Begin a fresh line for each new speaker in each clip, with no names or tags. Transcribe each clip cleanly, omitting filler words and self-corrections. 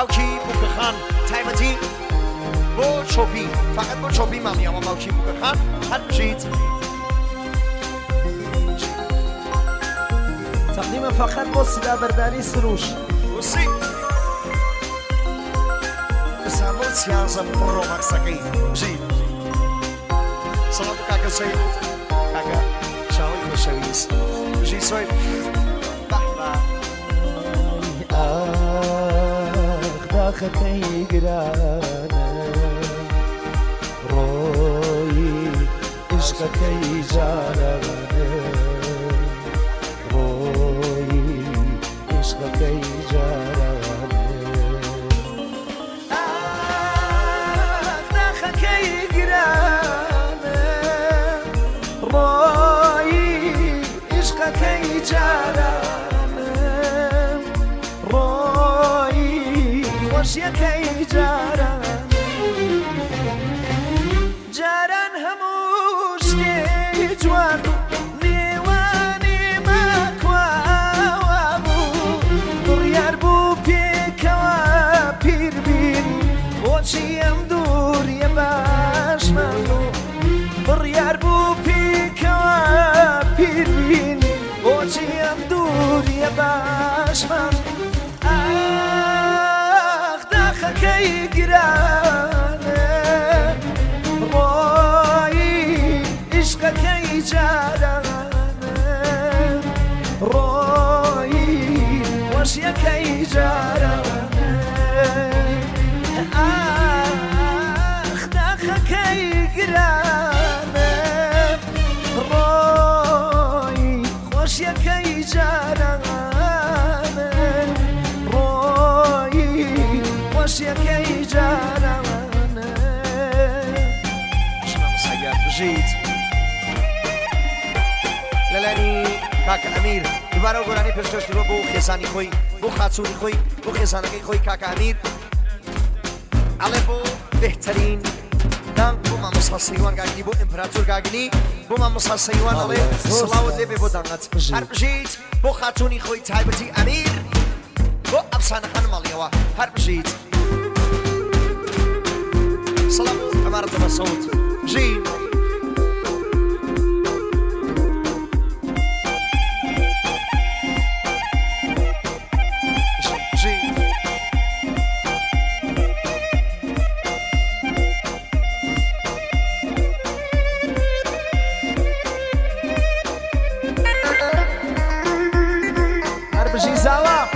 موکی بوکخان تایمتی با چوبی فقط با چوبی مامی اما موکی بوکخان هر بجید
تقدیم فقط با صدا برداری سروش
وسی بسامون سیانزم برو مقصقی بجید سلام کاکا سوی کاکا شاوی خوشویز بجید سوی بحبا
خەکەی گرانە ڕۆی عشقەکەی جارانە ڕۆی عشقەکەی جارانە داخەکەی گرانە ڕۆی عشقەکەی جارانە وشيكي جاران جاران هموش دي جوان ديواني ماكوابو بريار بو بيكوا بيربين وشي امدور يباش مانو بريار بو بيكوا بيربين وشي امدور يباش مانو خەکەی گرانە ڕۆی عشقەکەی جارانە ڕۆی وەشیەکەی جارانە خەکەی گرانە ڕۆی خۆشیەکەی جارانە وشيكي جارانه
شنو مسير بجيت لالاني كاكا امير دوباره گرانی پرشش رو بو خزانی خوی بو خاطونی خوی بو خزانگی خوی کاکا امیر علی بو بهترین دان بو ما مسحسیوان گاگنی بو امپراتور گاگنی بو ما مسحسیوان علی صلاوت لبی بو دانت هر بجیت بو خاطونی خوی تایبتی امیر بو افسانه خانم علیوا هر بجیت سلام امارة مسعود جين
هربجي زاوا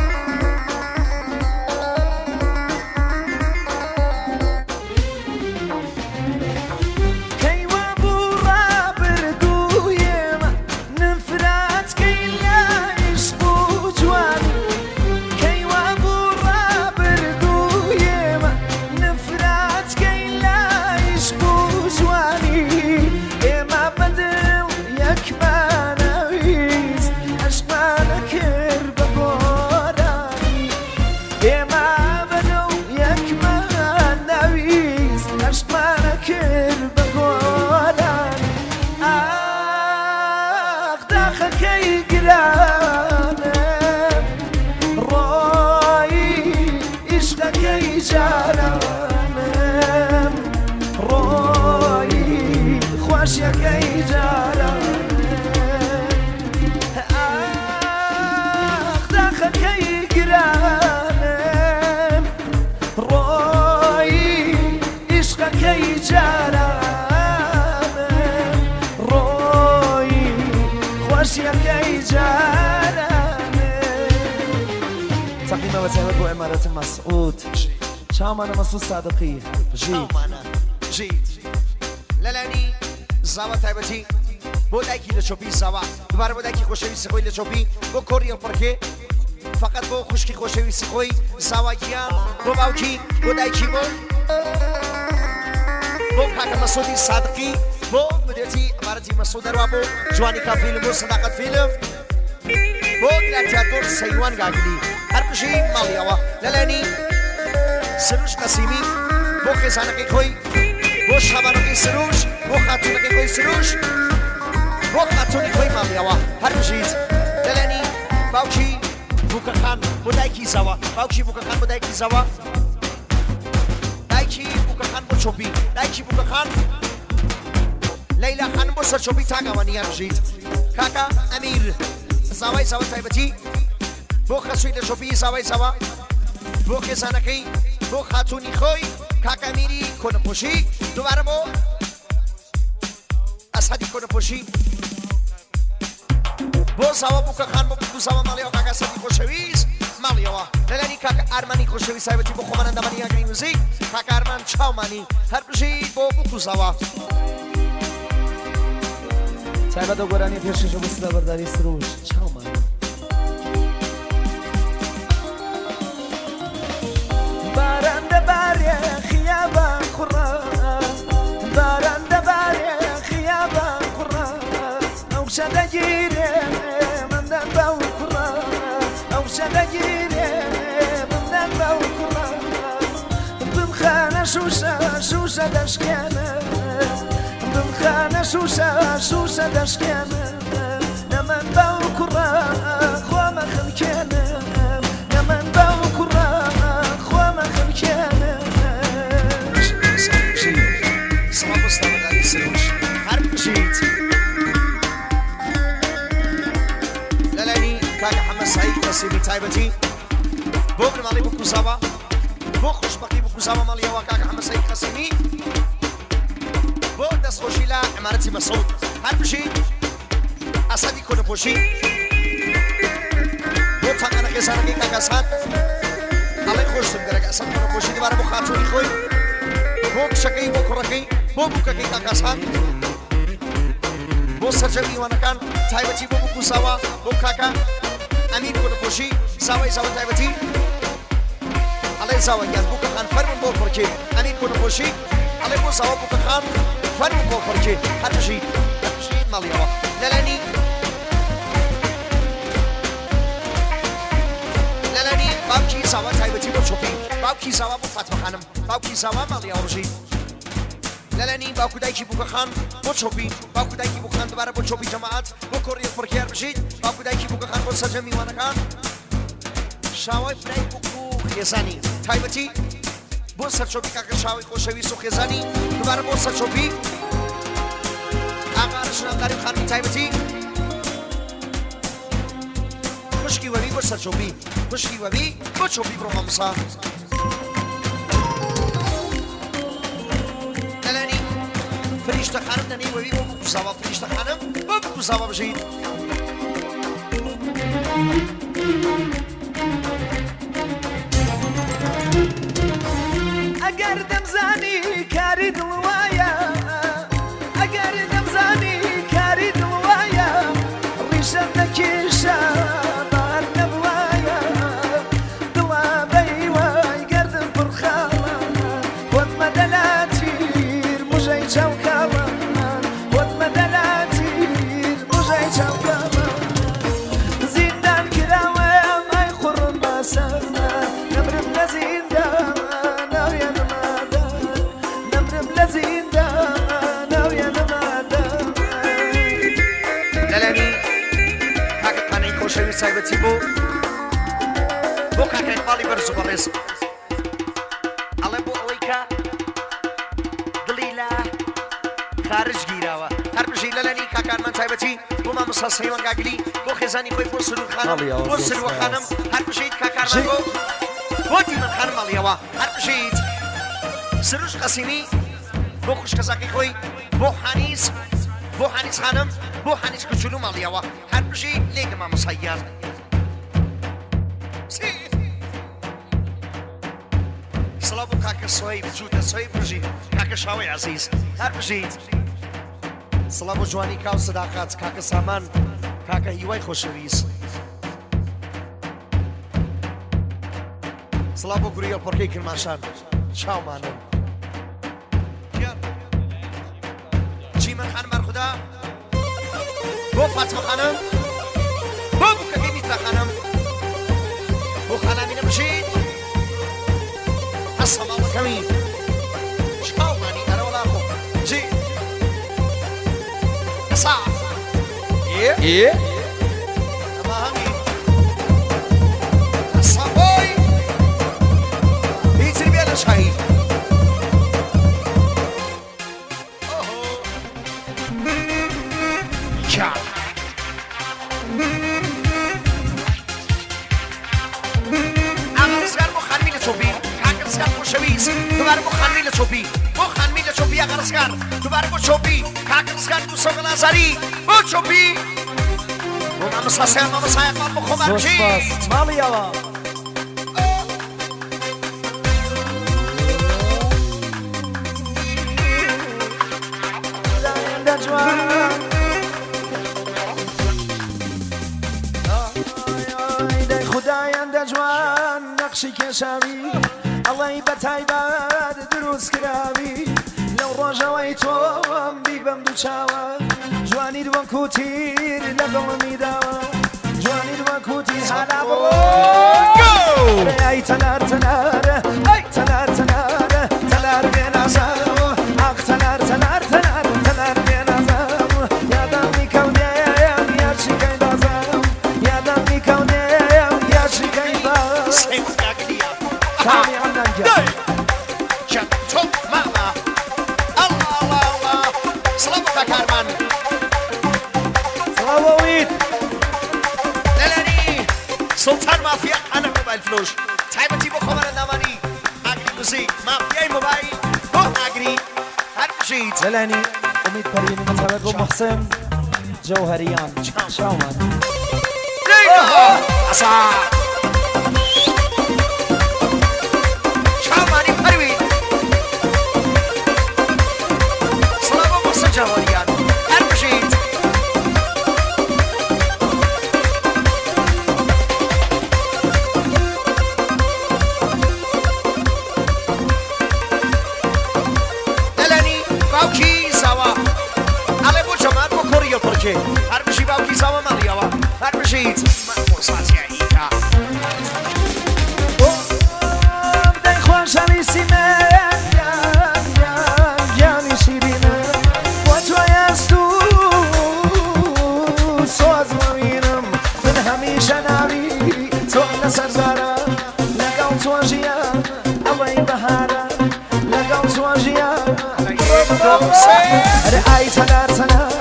خەکەی گرانە ڕۆی عشقەکەی جارانە ڕۆی خۆشیەکەی جارانە خەکەی گرانە ڕۆی عشقەکەی جارانە وشيكي جارانه تقديم وسهلا بو امارة مسعود شامانا مسعود صادقي
شامانا جيت لالاني زاوا تایبتی بو دایکی لچوبی زاوا دوباره بو دایکی خوشوی سخوی لچوبی بو کوریل پرکه فقط بو خوشکی خوشوی سخوی زاوا گیان بو باوکی بو دایکی بو کاکا مسعودی صادقی بو مديرتي امارتي مسعود روابو جواني كا فيلم صداقة فيلم بو جلاتياتور سيوان غاقلي هر بشي ماليوا لالاني سروش قسيمي بو خزانقي خوي بو شابانقي سروش بو خاتونقي خوي سروش بو خاتوني خوي ماليوا هر بشي لالاني باوكي بوکە خان بۆ دایکی زەوە باوکی بوکە خان بۆ دایکی زەوە دایکی بوکە خان بۆ چۆپی دایکی بوکە خان لەیلا خانم بۆ سەر چۆپی تاگەوانیان بژیت کاکە ئەمیر زاوای زەوە تایبەتی بۆ خەسووی لە چۆپی زاوای زەوە بۆ خێزانەکەی بۆ خاتوونی خۆی کاکە ئەمیری کۆنەپۆشی دووبارە بۆ ئەسعەدی کۆنەپۆشی بۆ زاوە بووکە خان بۆ بوو زاوە ماڵیەوە کاکە ئەسعەدی خۆشەویست ماڵیەوە لەلانی کاکە ئارمانی خۆشەویست تایبەتی بۆ خۆمان ئەندامانی ئاگری موزیک کاکە ئارمان چاومانی هەر بژیت بۆ بوو زاوە
تایبەتە گۆرانی پێشکەشە بۆ سلەبەرداری سروش چاومانی باران دەبارێ خیابان کوڕە باران دەبارێ خیابان کوڕە ئەو شە دەگیرێ مندەن بەو کوڕە ئەو شە دەگیرێ مندەن بەو کوڕە بمخانە شوشە شوشە دەشکێنە بمخانە شوشە شوشە دەشکێنە نەمەن بەو کوڕە خۆمە خەڵکێنە نەمەن بەو کوڕە خۆمە خەڵکێنە
سڵاو بۆ سلەبەرداری سروش هەر بژیت لەلانی کاکە حەمەد سەعید نەسیمی تایبەتی بۆ بنەماڵی بوو زاوە بۆ خۆشبەختی بوو زاوە ماڵیەوە کاکە حەمەد سەعید قەسیمی بۆ دەستخۆشی لە عمارەتی مەسعود هەر بژیت ئەسعەدی کۆنەپۆشی بۆ تاقانە خێزانەکەی کاکە ئەسعەد ئەڵێ خۆشتم گەرەک ئەسعەد کۆنەپۆشی دووبارە بۆ خاتوونی خۆی بۆ کچەکەی بۆ کوڕەکەی بۆ بووکەکەی کاکە ئەسعەد بۆ سەرجەمی میوانەکان تایبەتی بۆ بوو زاوە بۆ کاکە ئەمیر کۆنەپۆشی زاوای زاوە تایبەتی ئەڵێ زاوە گیان بووکە خان فەرمون بۆ پڕکێ ئەمیر کۆنەپۆشی ئەڵێ بۆ زاوە بووکە خان فەرمون بۆ پڕکێ هەر بژیت ماڵیەوە لەلانی باوکی زاوە تایبەتی بۆ چۆپی باوکی زاوە بۆ فاتمە خانم باوکی زاوە ماڵیەوە بژیت لەلانی باوکو دایکی بووکە خان بۆ چۆپی باوکو دایکی بووکە خان دووبارە بۆ چۆپی جەماعەت بۆ کۆڕی پڕکێر بژیت باوکو دایکی بووکە خان بۆ سەرجەم میوانەکان شاوای برای بووکو خێزانی تایبەتی بۆ سەرچۆپی کاکە شاوی خۆشەویست و خێزانی دووبارە بۆ سەرچۆپی ئاغا ژنەمداری و خانمی تایبەتی خوشکی وەبی بۆ سەرچۆپی خوشکی وەبی بۆ چۆپی بڕۆ مەمسا لەلانی فریشتە خانم دەنێ وەبی بۆ بوو زاوە فریشتە خانم بۆ بوو زاوە بژیت
ئەگەر دەمزانی کاری دڵوایە ئەگەر دەمزانی کاری دڵوایە ڕیشە دەکێشە بار نەبوایە دڵا بەی وای گەردم پڕخاوە خۆتمە دەلاتیر موژەی چاوکاوە خۆتمە دەلاتیر موژەی چاوکاوە زیندان کراوە مای خوڕم باسەمە نەمرم لە زیندان
لەلانی کاکە قانەی خۆشەویست تایبەتی بۆ کاکە ئیقباڵی بەرز و بەڕێز ئەڵێ بۆ ئەوەی کە دڵی لە خارج گیراوە هەر بژی لەلانی کاکانمان تایبەتی بۆ مامۆستا سەیوان گاگلی بۆ خێزانی خۆی بۆ سرور خانم بۆ سروە خانم هەر بژیت کاکارمان بۆ دیمەن خانم ماڵیەوە هەر بژیت سروش قەسیمی بۆ خوشکەزاکەی خۆی بۆ حانیس خانم بۆ حانیس کچولو ماڵیەوە هەر بژیت لێگە مامۆساییان سڵاو بۆ کاکە سۆی بچووتە سۆی بژیت کاکە شاوەی عەزیز هەر بژیت سڵاو بۆ جوانی کاو سەداقات کاکە سامان کاکە هیوای خۆشەویست سڵاو بۆ گوریە پڕکەی کرماشان چاومانم چیمەن خانم بەرخودا بۆ فاتمە خانم بۆ بووکەکەی میترا خانم بۆ خانامینە بژیت هەسە ماڵەکەمی چاومانی ئەرەوەڵا خۆ جی ئەسا ئەمە هەمی خۆشەویست دوبارە بۆ خانمی لە چۆپی بۆ خانمی لە چۆپی ئاغا ڕزگار دوبارە بۆ چۆپی کاکە ڕزگار دوو سەوگە لازاری بۆ چۆپی بۆ مامەساسەیان مامەسایەقمان بۆ خۆمان بچیت
ماڵیەوە خدایان جوان نقشی کێشاوی ئەڵێی بە تایبەت دروست کراوی لەو ڕۆژەوەی تۆم بیبەم دوو چاوە جوانی وەکو تیر لەگەڵمی داوە جوانی وەکو تیر هەنا بڕۆ ئەی تەنار تەنارە ئەی تەنار تەنارە تەنار بێنازاوە ئاق تەنار تەنار تەنار تەنار بێنازاوە یادامی کەونێم یاچیکەی بازاوە یادامی کەونێم یاچیکەی شامي عنا الجاي
شطب ماما الله الله الله صلابك يا كارمان
صلاويت
لالاني سلطان مافيا انا موبايل فلوش تايمتي بو خبر النماني اجري موسيقى مافيا موبايل بو اجري هرشيت
لالاني اميد بريني متابعة بو محسن جوهريان شاومان
ليلى اسا جوهريان هرشيت دلاني باوكي سوا على بو جمال بو كوريو برجي هرشي باوكي سوا ماليوا هرشيت مرساتي ايكا
بداي خوش علي سيمان يعني شيرين سرزارة لقاو تواجيا أوي بهارة لقاو تواجيا أي تنار تنار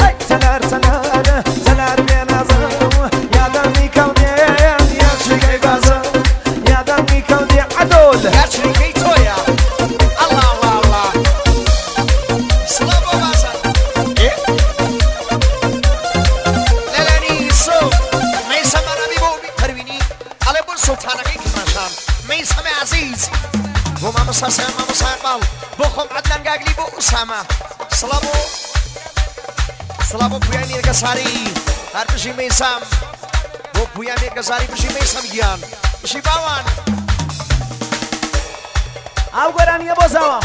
أي تنار تنار تنار بين أزام يا دمي كوني يا شريكي بازا يا دمي كوني عدول
يا شريكي تويا الله الله الله سلام بازا إيه لالاني سو ما يسمى ربي بوبي ترويني سلطانك كماشان ميسام عزيز بو ماما ساسان ماما ساقبال بو خم عدنان قاقلي بو أسامة سلامو بويا ميركا ساري هر بشي ميسام بو بويا ميركا ساري بشي ميسام جيان بشي باوان
أو قرانيا بوزاوا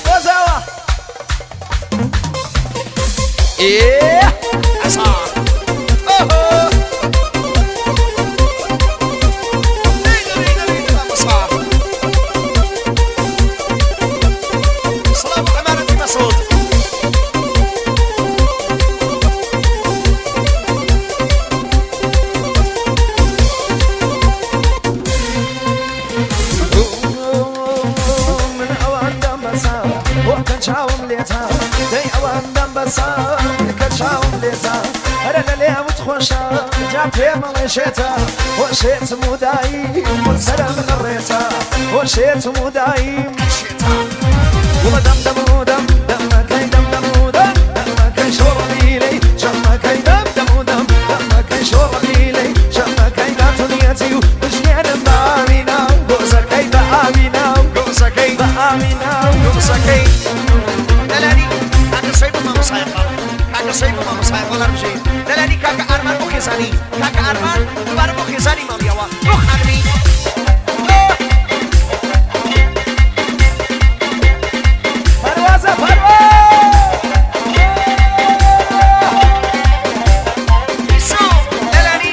بوزاوا
إيه أسا
شاوم ليتا داي اوان دم بسا كشاوم ليتا انا ليه متخوشا جاب ملشيتا وشيت موداي والسلام غريتا وشيت موداي والله دم دم دم دم كاي دم دم دم دم كاي شربي لي شم كاي دم دم دم دم كاي شربي لي شم كاي لا تنيتي وشني انا بامينا وسكاي بامينا
وسكاي
بامينا
وسكاي كاكا سيبو ماما سايق ولا رمجي دلاني كاكا أرمان بو خيزاني كاكا أرمان دوباره بو خيزاني ماميوا بو خانمي
پروازه پرواز
سو دلاني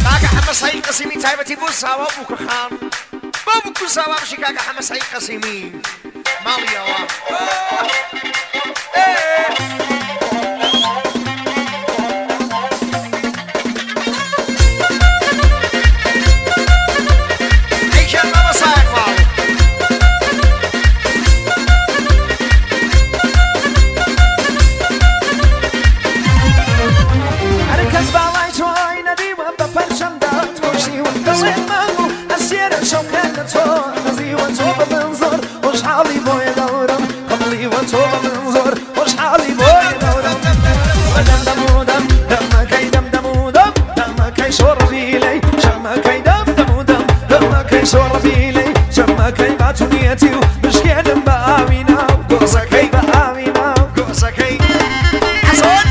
كاكا حما سايق قسيمي تايبتي بو ساوا بو كخان بو بو ساوا بشي كاكا حما سايق قسيمي ماميوا
وتوب منظر وش حالي بوي دورم قبلي وتوب منظر وش حالي بوي دورم ودم دم دم دم دمكي شربي لي شمكي دم دمكي شربي لي شمكي باتونيتي ومشكي دم بآمينا قوسكي بآمينا قوسكي
أصول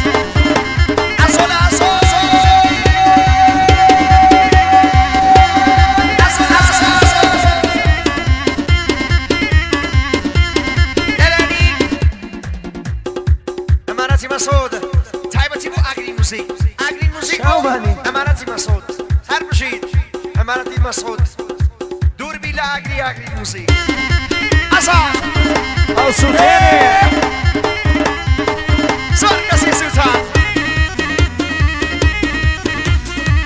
أصول أصول أمانتي مسعود تايبتي بو أغري موسيقى أغري موسيقى أمانتي مسعود هر بشيد أمانتي مسعود دور بلا أغري موسيقى أصال
أو سلطاني
صار كسي سلطان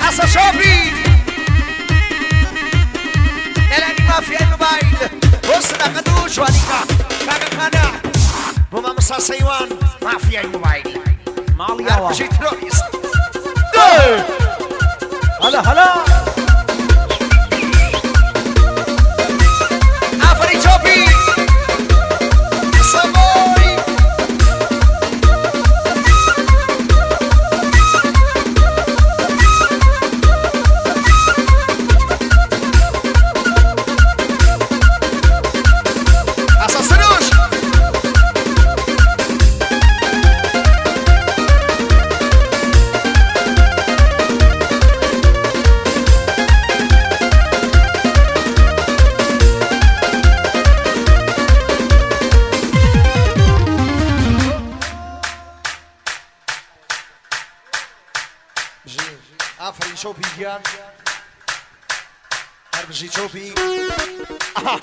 حسن شوفي لأني ما في الموبايل وصلنا قدوش وليكا كاكا خانا بما مصر سيوان ما في الموبايل
مالي
هر
يوا
بشيد رويس
هلا
عفري شوفي صبوري حسن سروش آفرین شوپی گیان هر بجی شوپی آها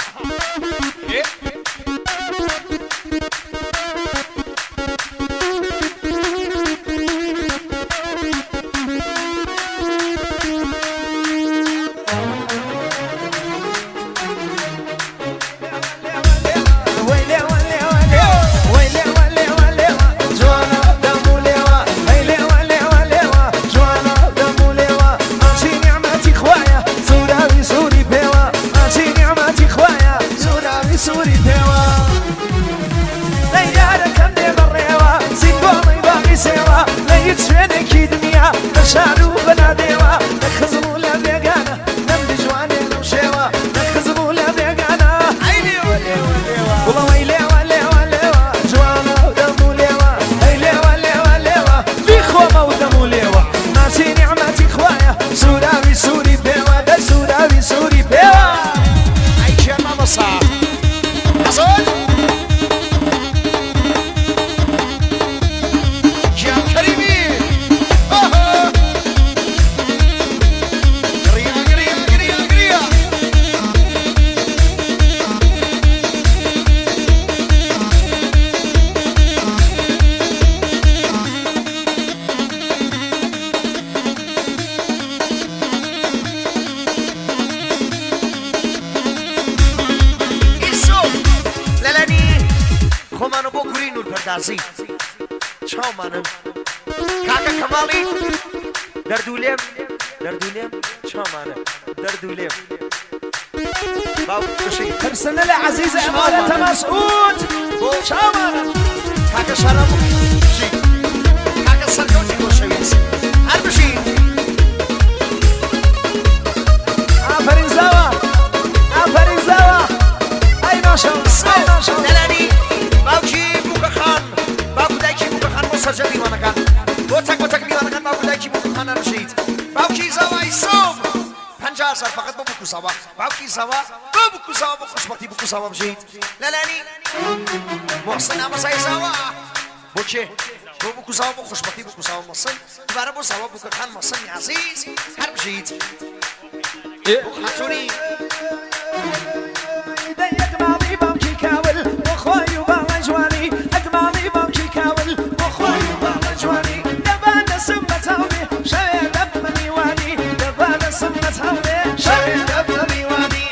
پردازی چاو منم کاکا کمالی دردولیم چاو منم دردولیم باو بشی
ترسنا العزيز أمانة مسعود چاو منم
کاکا شرم بشی کاکا سرگوتی باشویز هر بشی
آفرین زوا ای ماشاءالله
دلانی باوکی بوکا خان باوکو دایکی بوکا خان مسجل دیوانه کن بوتک دیوانه کن باوکو دایکی بوکا خان رشید باوکی زوا ایسوم 50,000 فقط با بوکو زوا باوکی زوا با بوکو زوا با خوشبختی بوکو زوا بشید لالانی محسن امسای زوا بوچه با بوکو زوا با خوشبختی بوکو زوا محسن دوباره با زوا بوکا خان محسن عزیز هر بشید بوکو خاتونی
أجمالي بمشي كاول وخوي وبالا جواني أجمالي بمشي كاول وخوي وبالا جواني دبانا سمة هوني شاي دب ميواني دبانا سمة هوني شاي دب ميواني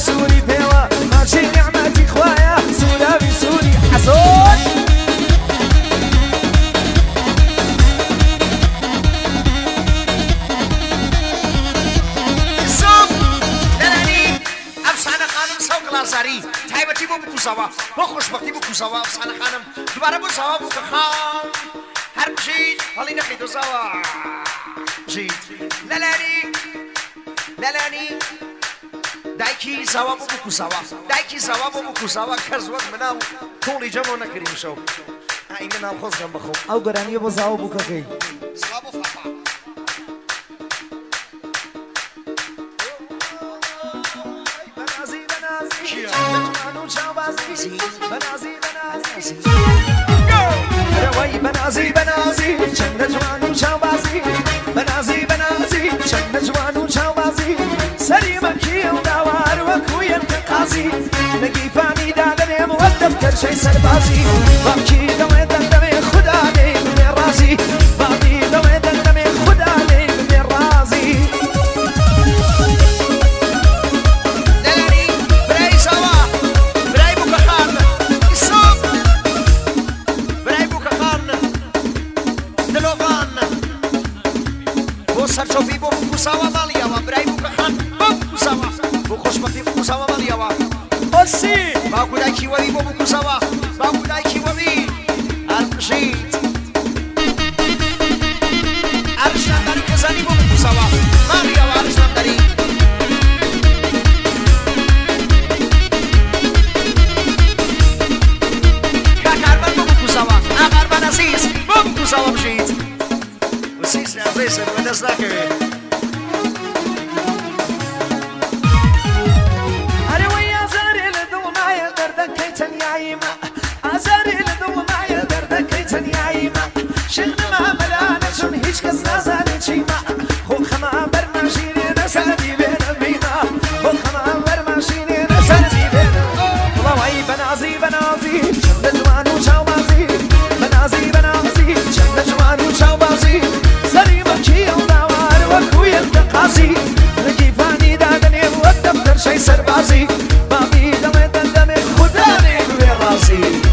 سوري بيوا ماشي نعمتي خوايا سوري حسون
دوباره بو سوا بو که خان هر بشید حالی نخید و سوا بشید لالانی دایکی سوا بو بکو سوا دایکی سوا بو بکو سوا کز وقت مناو طولی جمع نکریم شو این مناو خوز گم بخو
او گرانی بو سوا بو که گی
سوا بو فاقا
بنازی چند جوان و چاوازی بنازی چند جوان و چاوازی سری مکی و داوار و کوی انتقاضی نگی فانی دادنیم و دفتر شی سربازی باکی دوی دندم خدا نیم رازی باقی دوی دندم خدا نیم رازی
لالانی برای سوا برای بو که خان ایسوب برای بو که خان دلوغان بو سرچوفی بو بکو سوا مالیاوا برای بو که خان بو بکو سوا بو خوشبختی بکو سوا مالیاوا
بسی
باکو دایکی وی بو بکو سوا باکو دایکی وی ارشید ارشان داری کزانی بو بکو سوا مالیاوا ارشان داری کاکاربان بو بکو سوا اقاربان عزیز بو بکو سوا بشید وسیس عزیز و دست نکوی
شغل ما ملانا شون هيش كز نازاني چيما خو خما برماشيني نساني بينا بينا خو خما برماشيني نساني بينا والله بنازي شغل جوان وشاوبازي بنازي شغل جوان وشاوبازي سري مكي ودوار وكوي التقاسي لكي فاني دادني والدفتر شي سربازي باقي دمي خداني براسي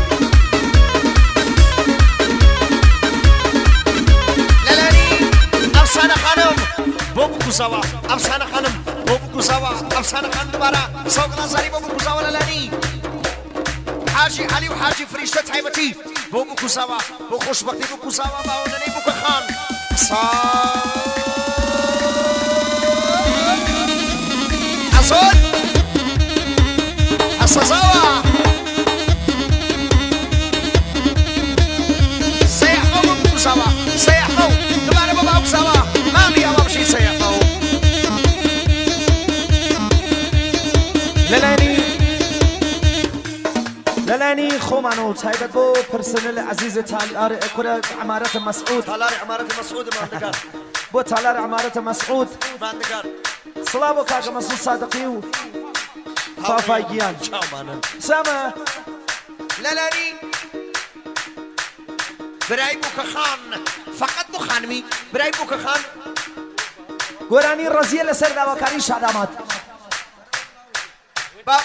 سوا افسانه خانم بو بکو سوا افسانه خانم دوباره سوق نظری بو بکو سوا لالانی حاجی علی و حاجی فرشته طیبتی بو بکو سوا بو خوشبختی بکو سوا با اوننی بکو خان ازود اسازاوا سيحو بو بکو سوا سيحو دوباره بو بکو سوا مامی یا بمشی سيحو
لالاني خومانو تايبت بو برسنل عزيز تالار اكورا عمارة مسعود
تالار عمارة مسعود ما عندك
بو تالار عمارة مسعود
ما عندك
صلابو كاكا مسعود صادقي فافايجيان سما
لالاني براي بوك خان فقط بو خانمي براي بوك خان
قراني الرزية لسر داوكاري شادامات
با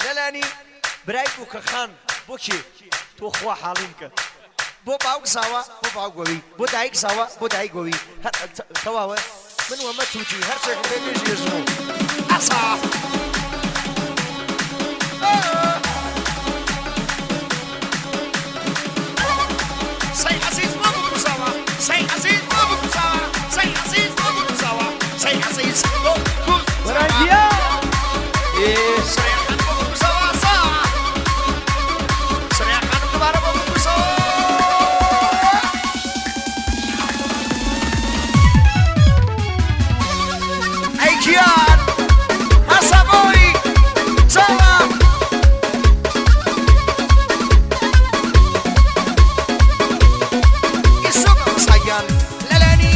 لالاني براي بوك خان بوكي تو خوا حالينك بو باوك سوا بو باوك قوي بو دايك سوا بو دايك قوي تواوه من وما توتي هر شيء بيجي يجنو أصح سي عزيز ما بكو سوا سي عزيز ما بكو سوا سي عزيز ما بكو سوا سي عزيز بكو
ورانجيا
سريع خان بكو سوا صح سريع خان دوباره بكو سوا ايكيان حسابوي سوا لالاني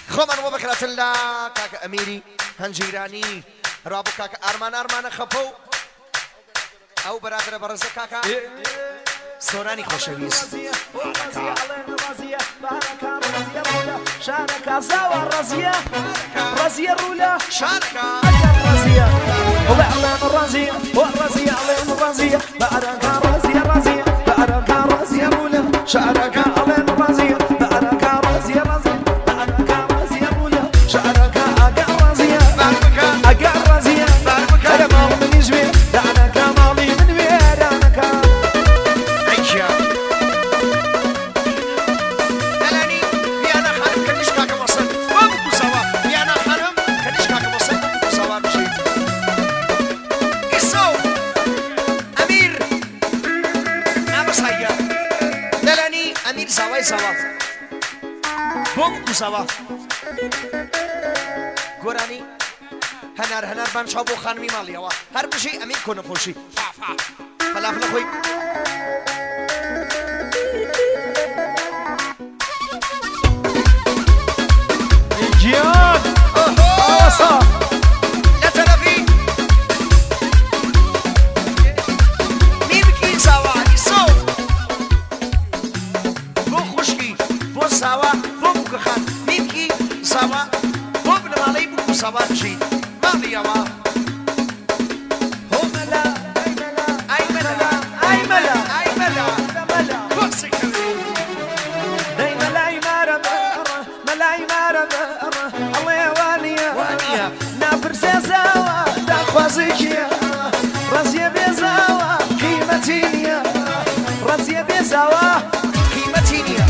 خمن وبكرة الله كاك أميري هنجيراني رابو كاك أرمان خبو أو برادر برزة كاكا سوراني خوشويس
شاركة زاوى رزية رولا
شاركة
رزية وعلم الرزية علم الرزية بارك رزية بارك رزية رولا شاركة علم الرزية بارك رزية بارك رزية رولا شاركة أقع رزية أقع رزية أنا مالي من جبير دعنك مالي من بير أنا
امیر زاوای زاوا بوم زاوا گورانی هنر من شابو خانمی مالی وا هر بشی امیر کنه پوشی فلافل خوی
جیان آسا
لا تلفي مين بكي زاوا يسو بو خشكي بو زاوا بو بكخان مين بكي زاوا بو بنمالي بو زاوا بشي مالي وا
ملا
اي ملا
اي ملا
اي ملا
ملا
كوكسك
داي ملاي مارا ملاي مارا الله يوانيا
وانيا
نافر سيزاوا داخوازيكيا رازيا بيزاوا قيمتينيا رازيا بيزاوا
قيمتينيا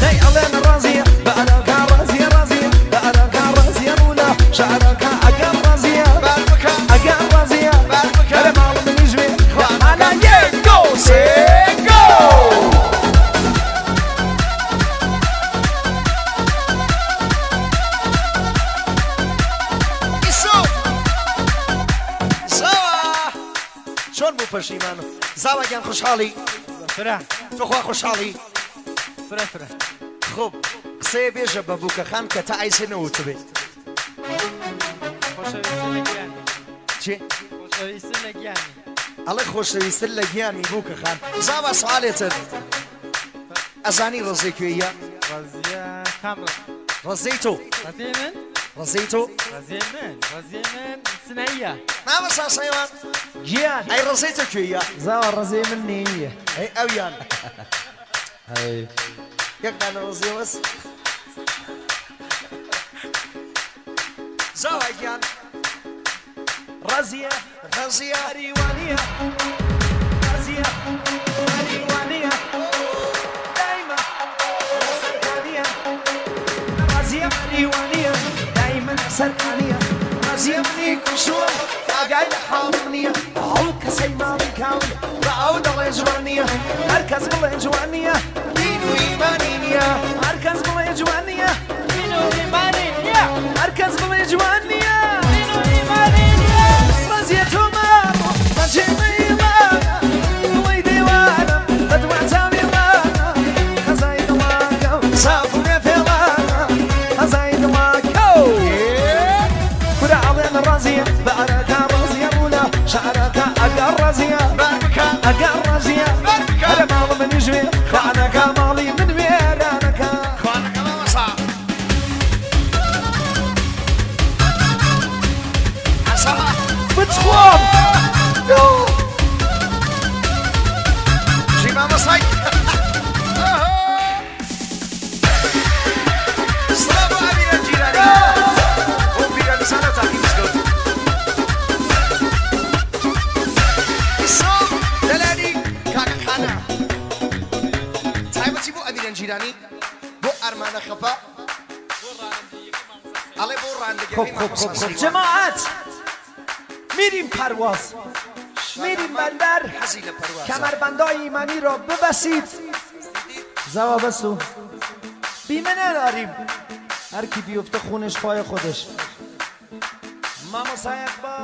داي علينا رازيا بأرك رازيا رازيا بأرك رازيا مولا شعرك أقام رازيا
بالبكا
أقام رازيا
بالبكا
أنا ما من يجمي
انا يجو سيجو شلون مو پشیمانو زاوا جان خوشحالی
فرح
تو خوا خوشحالی
فرح فرح
خوب قسەیە بێژە بە بووکەخان کە تا ئایسێنەوە بێت چی؟
خۆشەویستن لە گیانی
ئەڵێ خۆشەویستن لە گیانی بووکەخان زاوا سوالێتر ئەزانی ڕزەی کوێیە
ڕازیە کامڕ
ڕزەی تۆ
ڕازیە من
ڕزەی تۆ
ڕازیە من سنەیە
ناوە ساسەیوان
گیان
ئەی ڕزەی تۆ کوێیە
زاوە ڕازیە من نییە
ئەی ئەویان یەک دانە ڕزەی وەس زاوا گیان
ڕازیە
ڕزیە
مەریوانیە ڕازیە مەریوانیە دایما سەرکانیە ڕازیە مەریوانیە دایما سەرکانیە ڕازیە منی کوشووە ئاگای لە حاڵم نییە ئەو کەسەی ماڵی کاون بە ئەو دەڵێ جوانیە هەر کەس بڵێ جوانیە
دین و ئیمانی نییە
هەر کەس بڵێ جوانیە دین و ئیمانی نییە هەر کەس بڵێ جوانیە دین و ئیمانی نییە ڕازیە تۆ ماڵ بەجێمەی ماڵە وەی دێوانە بەدوا چاوی ماڵە هەزای دڵاکە و سافورە پێڵانە هەزای دڵاکە و کورە ئەڵێن ڕازیە بە ئەرەکە ڕازیە ڕوولا شعرەکە ئەگەر ڕازیە
باربکە
ئەگەر ڕازیە هەرە ماڵ منی ژوێ خانەکە ماڵی من وێرانەکە
خوانەکە مامەسا ئەسا
بچخۆم
ژی مامەسای سڵام بۆ ئەمینە جیرانی بۆ پیرەنسانە تاقی بزگەوت ئیسۆ دەلانی کاکەخانە تایبەتی بۆ ئەمینە جیرانی بۆ ئەرمانە خەپە ئەڵێ بۆ ڕاندەگەری مامەسا
جماعت میریم پرواز میریم بندر
حەزی لە پەروازە
کمربندای ایمانی را ببسید زوا بستو بیمه نداریم هر کی بیفته خونش پای خودش ماما سایق با